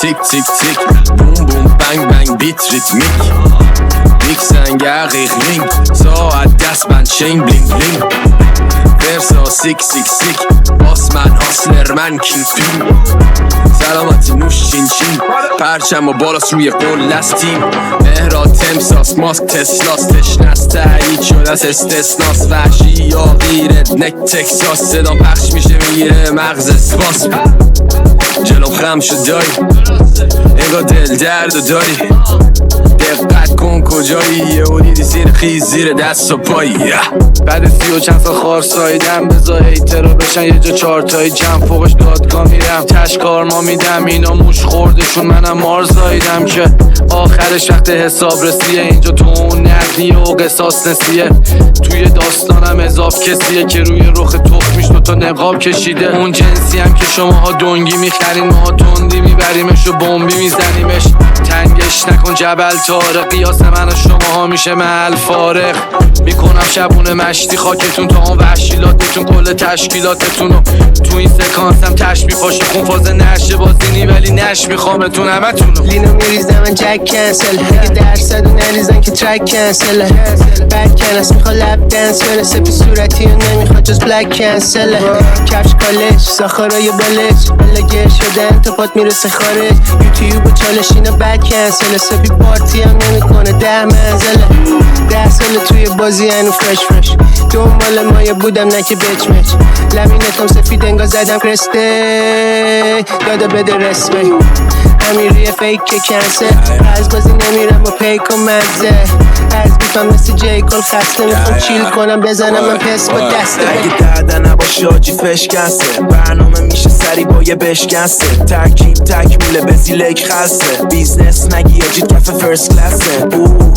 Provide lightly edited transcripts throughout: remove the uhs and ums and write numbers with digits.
تیک تیک تیک بوم بوم بنگ بنگ بیت ریتمیک میکسنگر ریغ ساعت دست من چین بلینگ بلینگ برسا سیک سیک سیک باس من هاسلر من کیفی سلامتی نوش چین چین پرچم و بالاست روی قول لستیم مهرا تمساس ماسک تسلاس تشنست تایید شده از استثناس وحشی یا غیرت نک تکساس صدام پخش میشه میگیره مغز اسپاس جلو خم شد داری انگار دل درد و داری دقت کن کجایی یه و دیدی زیر خیز زیر دست و پایی بعد 30 و چند سال خار سایدم بزا هیترا بشن یه جا چارتایی جمع فوقش دادگاه میرم تشکار ما میدم اینا موش خوردشون منم مار زایدم که آخرش وقت حساب رسیه اینجا تو اون نقدیه و قصاص نسیه توی داستانم اضاف کسیه که روی رخ تخمیش دوتا نقاب کشیده اون جنسی هم که شماها دنگی میخرین ما تندی میبریمش و بمبی میزنیمش تنگش نکن جبل تاره قیاس من و شماها میشه محل فارغ میکنم شبونه مشتی خاکتون تا اون وحشیلاتتون کل تشکیلاتتون و تو این سکانسم تشبیه پاشه خون فازه نشه بازینی ولی نش میخوامتون همتونو لینو میریزم من جک کنسل اگه درصدو نریزن که ترک کنسله بک کنس میخوا لب دنس برسه بی صورتی و نمیخواد جز بلک کنسله کفش کالج ساخارای بالج بلا گر شده انتقاد میرسه خارج یوتیوب و چالش اینا بک کنسله سبی پارتی هم نمیکنه 10 منزله 10 ساله توی بازی هنو فرش دنبال مایه بودم نه که بچ مچ لبینتم سفید انگار زدم کرسته داده بده رسمه امیری فیک که کنسل از بازی نمیرم و پیک و مزه از بیفم مثل جیکل خسته میخوام چیل کنم بزنم من پس با دسته اگه درده نباشه آجی فشکسته برنامه میشه سری با یه بشکسته ترکیب تکمیله بزیلک خسته بیزنس نگی آجی کف فرست کلاسه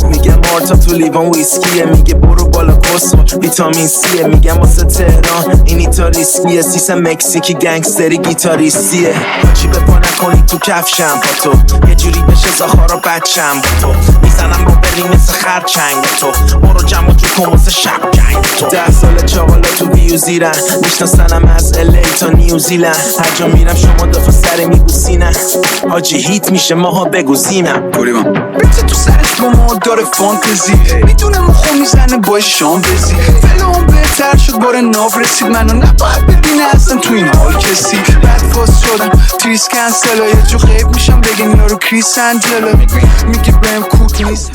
میگه مارتا تو لیوان ویسکیه میگه برو بالا کسو ویتامین سیه میگم واسه تهران اینی تا ریسکیه سیستم مکزیکی گنگستری گیتاریستیه آجی به پا نکنی تو کفشم با تو یه جوری بشه زاخارا بچم با تو میزنم با بری مثل خرچنگ تو برو جمع جو کن واسه شب جنگ تو 10 سال چاقالا تو ویو زیرن میشناسنم از الی تا نیوزیلند هر جا میرم شما دفعه سر میبوسینن حاجی هیت میشه ماها بگوزینم بیت تو سرش با ما داره فانتزی میدونه مخو میزنه با شام بزی فلان بهتر شد بار ناف رسید منو نباید ببینه اصلا تو این حال کسی بد فاس شدم تریس کنسل یه جو خیب میشم بگن یارو کریس انجلو میگه بهم کوک نیست